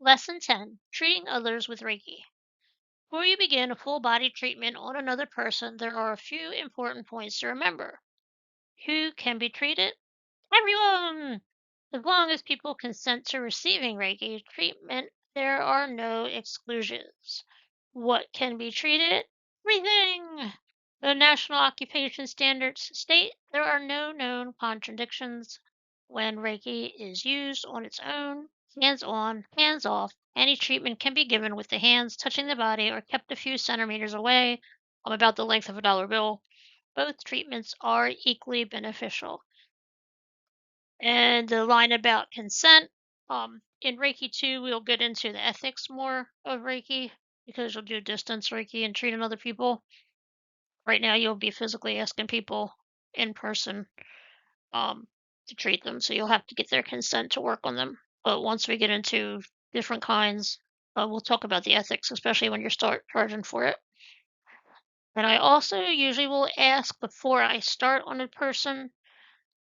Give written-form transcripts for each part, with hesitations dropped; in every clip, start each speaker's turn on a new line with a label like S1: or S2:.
S1: Lesson 10: Treating Others with Reiki. Before you begin a full body treatment on another person, there are a few important points to remember. Who can be treated? Everyone! As long as people consent to receiving Reiki treatment, there are no exclusions. What can be treated? Everything! The National Occupation Standards state there are no known contradictions when Reiki is used on its own, hands on, hands off. Any treatment can be given with the hands touching the body or kept a few centimeters away, about the length of a dollar bill. Both treatments are equally beneficial. And the line about consent, in Reiki 2, we'll get into the ethics more of Reiki because you'll do distance Reiki and treating other people. Right now, you'll be physically asking people in person um, to treat them, so you'll have to get their consent to work on them. But once we get into different kinds, we'll talk about the ethics, especially when you start charging for it. And I also usually will ask before I start on a person,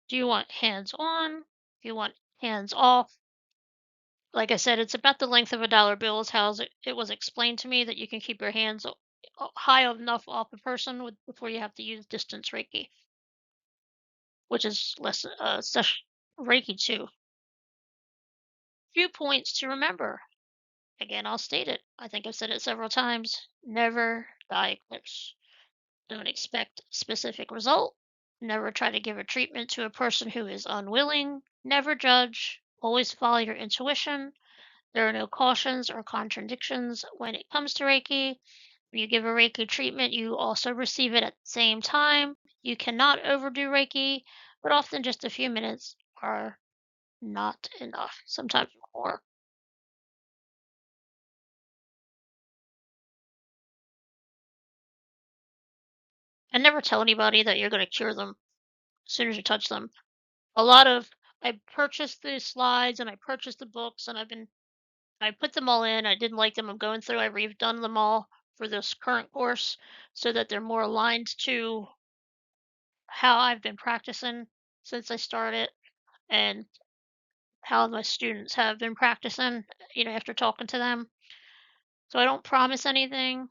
S1: do you want hands on? Do you want hands off? Like I said, it's about the length of a dollar bill is how it was explained to me that you can keep your hands high enough off a person before you have to use distance Reiki, which is less Reiki too. Few points to remember. Again, I'll state it. I think I've said it several times. Never diagnose. Don't expect specific result. Never try to give a treatment to a person who is unwilling. Never judge. Always follow your intuition. There are no cautions or contradictions when it comes to Reiki. When you give a Reiki treatment, you also receive it at the same time. You cannot overdo Reiki, but often just a few minutes are not enough, sometimes more. And never tell anybody that you're going to cure them as soon as you touch them. A lot of I purchased the slides and I purchased the books and I put them all in. I didn't like them. I'm going through. I've redone them all for this current course so that they're more aligned to how I've been practicing since I started and how my students have been practicing, after talking to them. So I don't promise anything.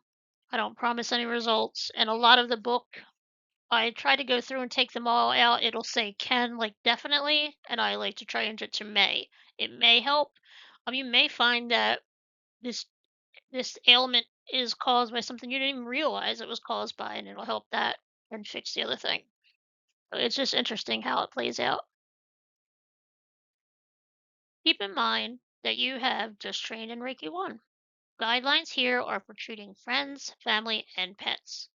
S1: I don't promise any results. And a lot of the book, I try to go through and take them all out. It'll say can, like definitely, and I like to change it to may. It may help. You may find that this this ailment is caused by something you didn't even realize it was caused by, and it'll help that and fix the other thing. So it's just interesting how it plays out. Keep in mind that you have just trained in Reiki 1. Guidelines here are for treating friends, family, and pets.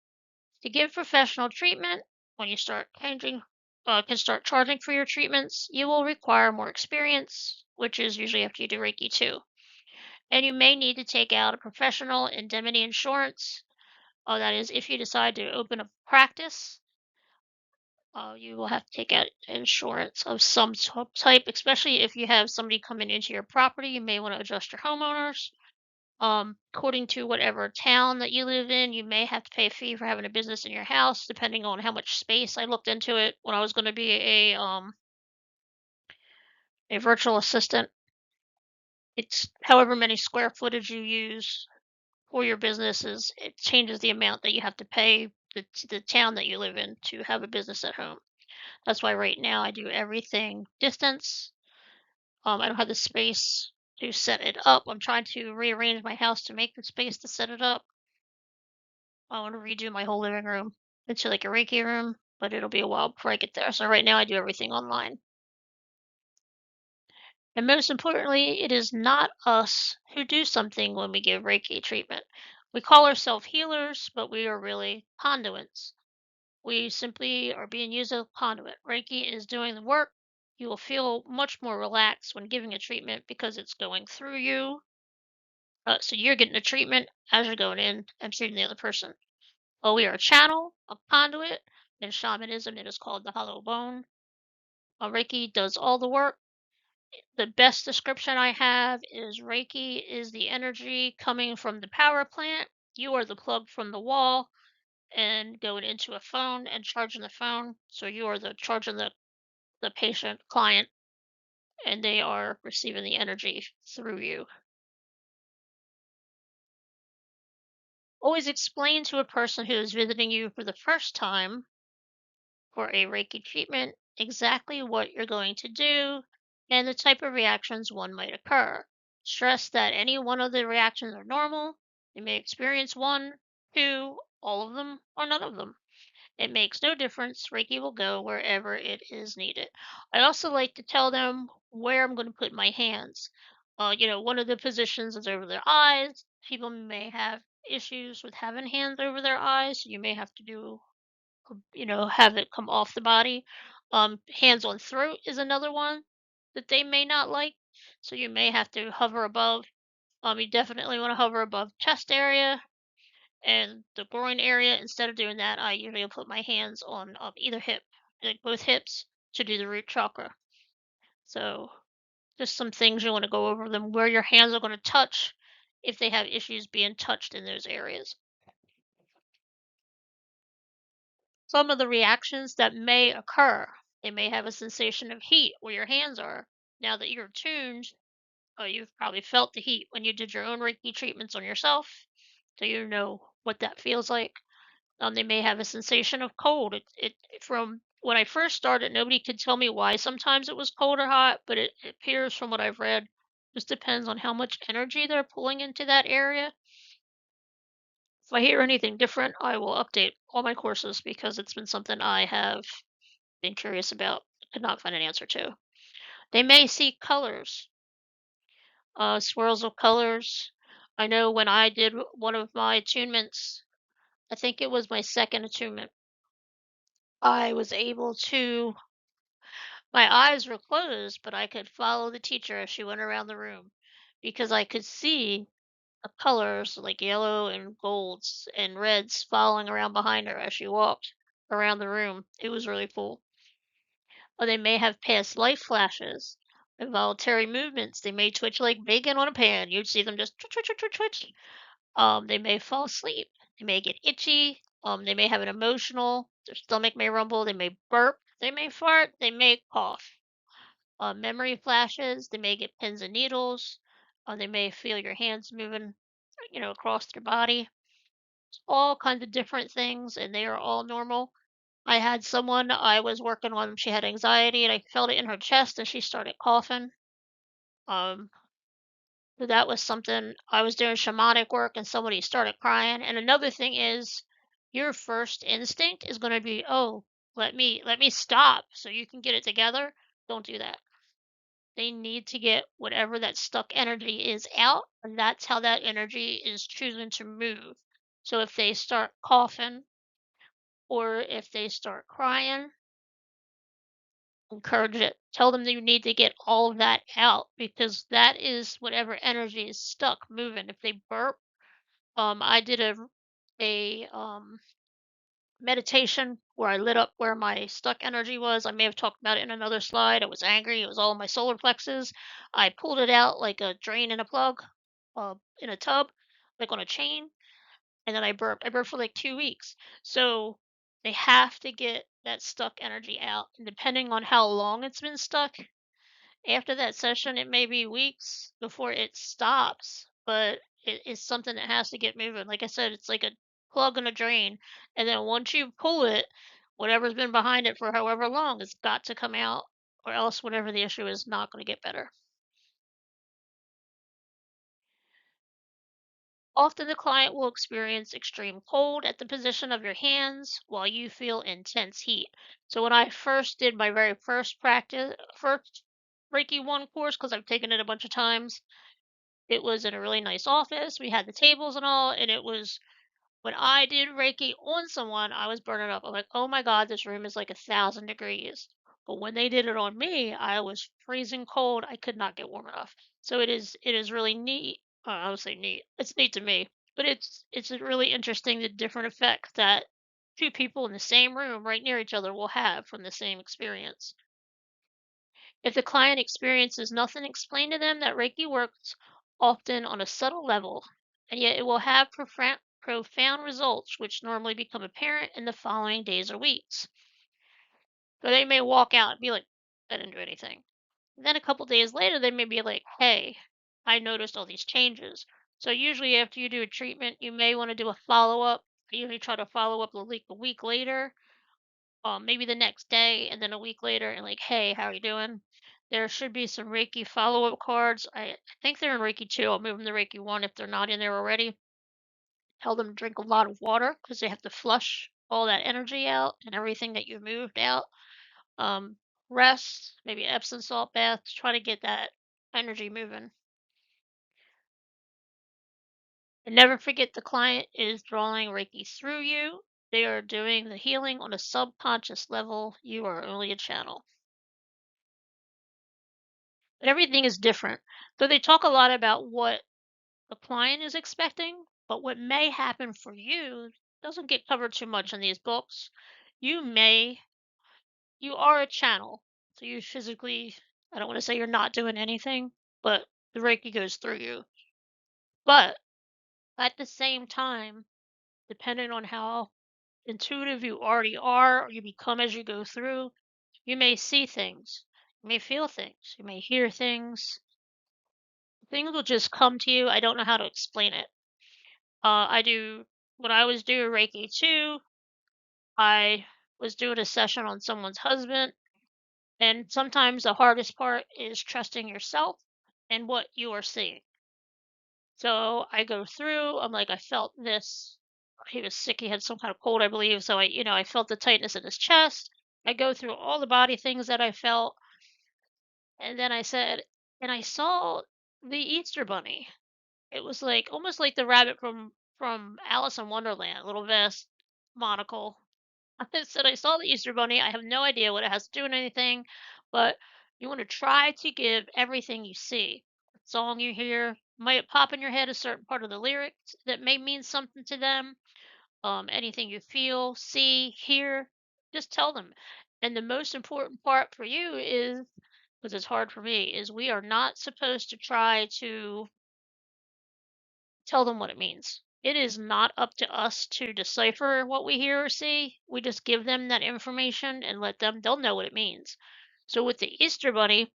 S1: To give professional treatment, when you can start charging for your treatments, you will require more experience, which is usually after you do Reiki 2. And you may need to take out a professional indemnity insurance. That is, if you decide to open a practice, you will have to take out insurance of some type, especially if you have somebody coming into your property. You may want to adjust your homeowners. According to whatever town that you live in, you may have to pay a fee for having a business in your house, depending on how much space. I looked into it when I was going to be a virtual assistant. It's however many square footage you use for your businesses. It changes the amount that you have to pay the town that you live in to have a business at home. That's why right now I do everything distance. I don't have the space to set it up. I'm trying to rearrange my house to make the space to set it up. I want to redo my whole living room into like a Reiki room, but it'll be a while before I get there. So right now I do everything online. And most importantly, it is not us who do something when we give Reiki treatment. We call ourselves healers, but we are really conduits. We simply are being used as a conduit. Reiki is doing the work. You will feel much more relaxed when giving a treatment because it's going through you. So you're getting a treatment as you're going in and treating the other person. Oh, we are a channel, a conduit. In shamanism, it is called the hollow bone. Reiki does all the work. The best description I have is Reiki is the energy coming from the power plant. You are the plug from the wall and going into a phone and charging the phone. So you are the charging the patient client and they are receiving the energy through you. Always explain to a person who is visiting you for the first time for a Reiki treatment exactly what you're going to do and the type of reactions one might occur. Stress that any one of the reactions are normal. You may experience one, two, all of them, or none of them. It makes no difference. Reiki will go wherever it is needed. I also like to tell them where I'm going to put my hands. One of the positions is over their eyes. People may have issues with having hands over their eyes. So you may have to have it come off the body. Hands on throat is another one that they may not like. So you may have to hover above. You definitely want to hover above chest area and the groin area. Instead of doing that, I usually put my hands on either hip, like both hips, to do the root chakra. So just some things you want to go over them where your hands are going to touch if they have issues being touched in those areas. Some of the reactions that may occur, they may have a sensation of heat where your hands are. Now that you're tuned, you've probably felt the heat when you did your own Reiki treatments on yourself, so you know what that feels like. They may have a sensation of cold. From when I first started, nobody could tell me why sometimes it was cold or hot, but it appears from what I've read, just depends on how much energy they're pulling into that area. If I hear anything different, I will update all my courses because it's been something I have been curious about, could not find an answer to. They may see colors, swirls of colors. I know when I did one of my attunements, I think it was my second attunement, I was able to, my eyes were closed, but I could follow the teacher as she went around the room because I could see the colors like yellow and golds and reds following around behind her as she walked around the room. It was really cool. Or they may have past life flashes, involuntary movements. They may twitch like bacon on a pan. You'd see them just twitch, twitch, twitch, twitch, twitch. They may fall asleep. They may get itchy. They may have an emotional. Their stomach may rumble. They may burp. They may fart. They may cough. Memory flashes. They may get pins and needles. They may feel your hands moving, across their body. All kinds of different things, and they are all normal. I had someone I was working on, she had anxiety, and I felt it in her chest, and she started coughing. Um, so that was something I was doing shamanic work, and somebody started crying. And another thing is, your first instinct is going to be, oh, let me stop, so you can get it together. Don't do that. They need to get whatever that stuck energy is out, and that's how that energy is choosing to move. So if they start coughing or if they start crying, encourage it. Tell them that you need to get all of that out because that is whatever energy is stuck moving. If they burp, I did a meditation where I lit up where my stuck energy was. I may have talked about it in another slide. I was angry. It was all in my solar plexus. I pulled it out like a drain in a plug, in a tub, like on a chain, and then I burped. I burped for like 2 weeks. So they have to get that stuck energy out. And depending on how long it's been stuck, after that session, it may be weeks before it stops, but it is something that has to get moving. Like I said, it's like a plug and a drain. And then once you pull it, whatever's been behind it for however long, it's got to come out, or else whatever the issue is not going to get better. Often the client will experience extreme cold at the position of your hands while you feel intense heat. So when I first did my very first Reiki 1 course, because I've taken it a bunch of times, it was in a really nice office. We had the tables and all, and it was when I did Reiki on someone, I was burning up. I'm like, oh my God, this room is like 1,000 degrees. But when they did it on me, I was freezing cold. I could not get warm enough. So it is really neat. I would say neat. It's neat to me, but it's really interesting the different effects that two people in the same room right near each other will have from the same experience. If the client experiences nothing, explain to them that Reiki works often on a subtle level, and yet it will have profound results, which normally become apparent in the following days or weeks. So they may walk out and be like, I didn't do anything. Then a couple days later, they may be like, hey, I noticed all these changes. So usually after you do a treatment, you may want to do a follow up. I usually try to follow up a week later, maybe the next day, and then a week later, and like, hey, how are you doing? There should be some Reiki follow up cards. I think they're in Reiki 2. I'll move them to Reiki 1 if they're not in there already. Tell them to drink a lot of water because they have to flush all that energy out and everything that you moved out. Um, Rest, maybe Epsom salt bath to try to get that energy moving. And never forget the client is drawing Reiki through you. They are doing the healing on a subconscious level. You are only a channel. But everything is different. So they talk a lot about what the client is expecting, but what may happen for you doesn't get covered too much in these books. You may, you are a channel. So you physically, I don't want to say you're not doing anything, but the Reiki goes through you. But at the same time, depending on how intuitive you already are or you become as you go through, you may see things, you may feel things, you may hear things. Things will just come to you. I don't know how to explain it. I do, when I was doing Reiki 2, I was doing a session on someone's husband. And sometimes the hardest part is trusting yourself and what you are seeing. So I go through, I'm like, I felt this. He was sick. He had some kind of cold, I believe. So I felt the tightness in his chest. I go through all the body things that I felt. And then I said, and I saw the Easter bunny. It was like almost like the rabbit from Alice in Wonderland, little vest, monocle. I said I saw the Easter bunny. I have no idea what it has to do with anything, but you want to try to give everything you see. A song you hear might pop in your head a certain part of the lyrics that may mean something to them. Anything you feel, see, hear, just tell them. And the most important part for you is, because it's hard for me, is we are not supposed to try to tell them what it means. It is not up to us to decipher what we hear or see. We just give them that information and let them, they'll know what it means. So with the Easter bunny,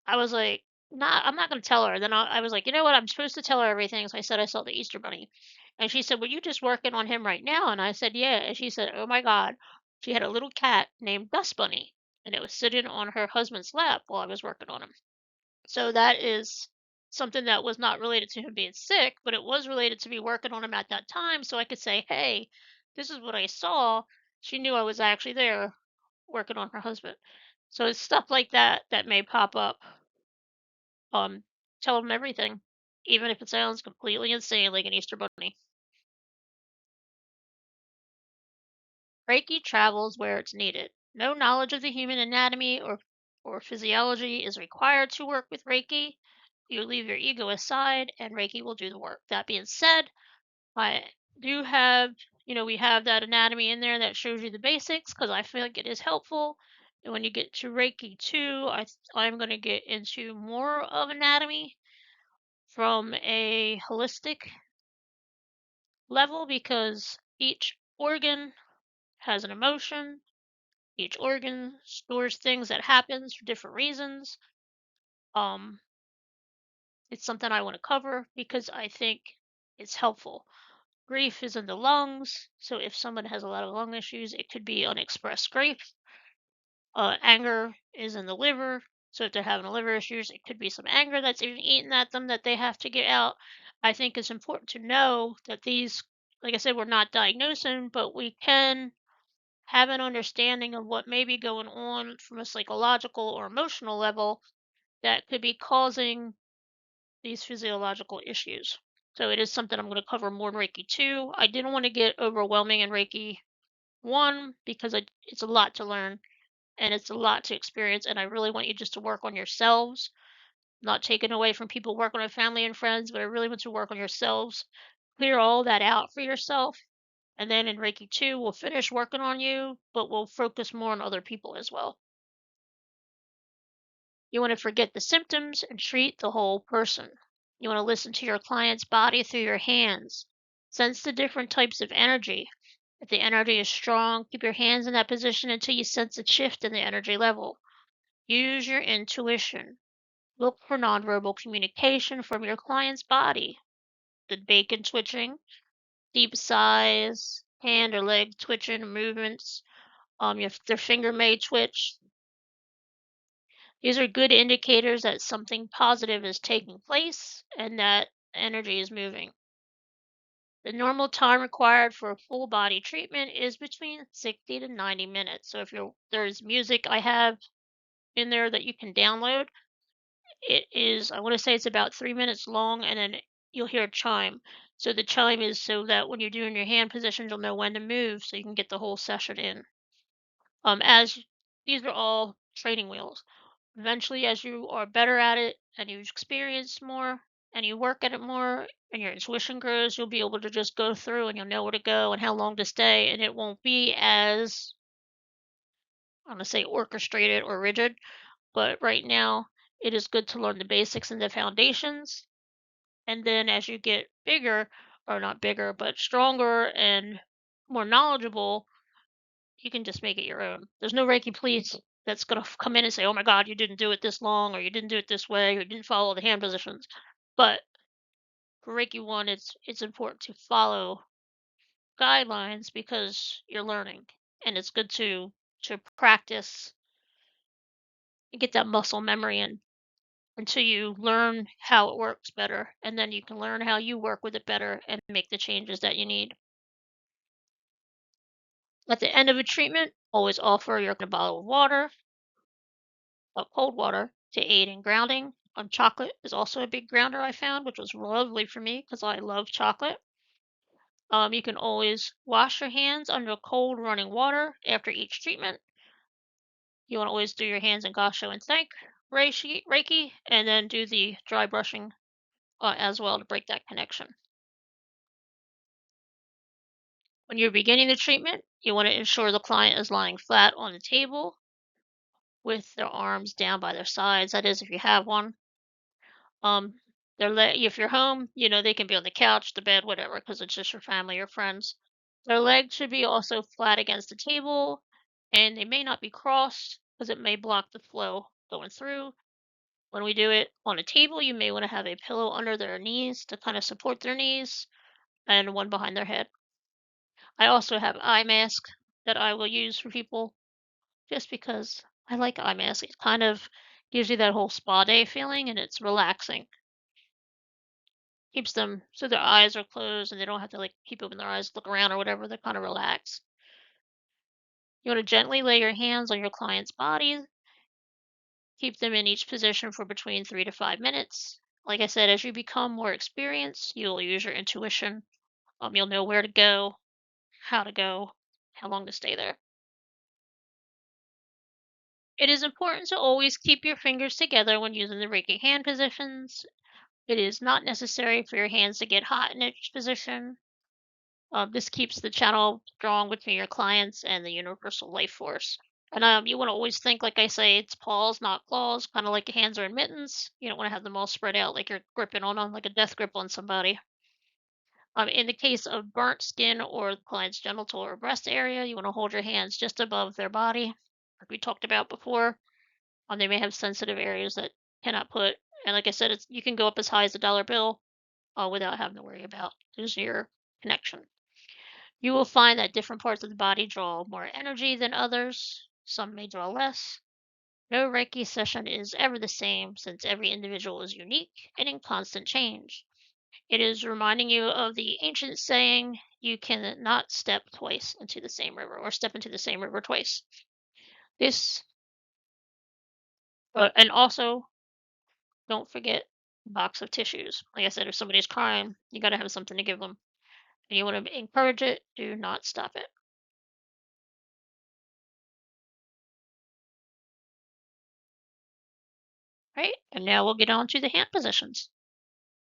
S1: I was like, nah, I'm not going to tell her. Then I was like, you know what? I'm supposed to tell her everything. So I said, I saw the Easter bunny. And she said, well, you just working on him right now? And I said, yeah. And she said, oh my God. She had a little cat named Dust Bunny, and it was sitting on her husband's lap while I was working on him. So that is something that was not related to him being sick, but it was related to me working on him at that time. So I could say, hey, this is what I saw. She knew I was actually there working on her husband. So it's stuff like that that may pop up. Tell them everything, even if it sounds completely insane like an Easter bunny. Reiki travels where it's needed. No knowledge of the human anatomy or physiology is required to work with Reiki. You leave your ego aside and Reiki will do the work. That being said, I do have, we have that anatomy in there that shows you the basics because I feel like it is helpful. And when you get to Reiki 2, I'm going to get into more of anatomy from a holistic level because each organ has an emotion. Each organ stores things that happens for different reasons. Um, it's something I want to cover because I think it's helpful. Grief is in the lungs, so if someone has a lot of lung issues, it could be unexpressed grief. Anger is in the liver, so if they're having liver issues, it could be some anger that's even eating at them that they have to get out. I think it's important to know that these, like I said, we're not diagnosing, but we can have an understanding of what may be going on from a psychological or emotional level that could be causing these physiological issues. So it is something I'm going to cover more in Reiki 2. I didn't want to get overwhelming in Reiki 1 because it's a lot to learn and it's a lot to experience. And I really want you just to work on yourselves, not taken away from people working on family and friends, but I really want you to work on yourselves, clear all that out for yourself. And then in Reiki 2, we'll finish working on you, but we'll focus more on other people as well. You want to forget the symptoms and treat the whole person. You want to listen to your client's body through your hands. Sense the different types of energy. If the energy is strong, keep your hands in that position until you sense a shift in the energy level. Use your intuition. Look for nonverbal communication from your client's body. the bacon twitching, deep sighs, hand or leg twitching movements. Their finger may twitch. These are good indicators that something positive is taking place and that energy is moving. The normal time required for a full body treatment is between 60 to 90 minutes. So if there's music I have in there that you can download, it is, I want to say it's about 3 minutes long, and then you'll hear a chime. So the chime is so that when you're doing your hand positions, you'll know when to move so you can get the whole session in. As these are all training wheels. Eventually, as you are better at it and you experience more and you work at it more and your intuition grows, you'll be able to just go through and you'll know where to go and how long to stay. And it won't be as, I'm going to say, orchestrated or rigid. But right now, it is good to learn the basics and the foundations. And then as you get bigger, or not bigger, but stronger and more knowledgeable, you can just make it your own. There's no Reiki police that's going to come in and say, "Oh my God, you didn't do it this long, or you didn't do it this way, or you didn't follow the hand positions." But for Reiki one, it's important to follow guidelines because you're learning, and it's good to practice and get that muscle memory in until you learn how it works better, and then you can learn how you work with it better and make the changes that you need. At the end of a treatment, always offer your bottle of water, of cold water, to aid in grounding. Chocolate is also a big grounder I found, which was lovely for me because I love chocolate. You can always wash your hands under cold running water after each treatment. You want to always do your hands in Gasho and thank Reiki, and then do the dry brushing as well to break that connection. When you're beginning the treatment, you want to ensure the client is lying flat on the table with their arms down by their sides. That is, if you have one. Um, if you're home, they can be on the couch, the bed, whatever, because it's just your family or friends. Their legs should be also flat against the table, and they may not be crossed because it may block the flow going through. When we do it on a table, you may want to have a pillow under their knees to kind of support their knees and one behind their head. I also have eye mask that I will use for people just because I like eye mask. It kind of gives you that whole spa day feeling and it's relaxing. Keeps them so their eyes are closed and they don't have to like keep open their eyes, look around or whatever. They're kind of relaxed. You want to gently lay your hands on your client's body. Keep them in each position for between 3 to 5 minutes. Like I said, as you become more experienced, you'll use your intuition. You'll know where to go, how to go, how long to stay there. It is important to always keep your fingers together when using the Reiki hand positions. It is not necessary for your hands to get hot in each position. This keeps the channel strong between your clients and the universal life force. And you want to always think, like I say, it's paws, not claws, kind of like your hands are in mittens. You don't want to have them all spread out like you're gripping on them, like a death grip on somebody. In the case of burnt skin or the client's genital or breast area, you want to hold your hands just above their body, like we talked about before. They may have sensitive areas that cannot put, and like I said, you can go up as high as a dollar bill without having to worry about losing your connection. You will find that different parts of the body draw more energy than others. Some may draw less. No Reiki session is ever the same since every individual is unique and in constant change. It is reminding you of the ancient saying, you cannot step twice into the same river or step into the same river twice. This, and also don't forget a box of tissues. Like I said, if somebody's crying, you got to have something to give them. And you want to encourage it, do not stop it. Right? And now we'll get on to the hand positions.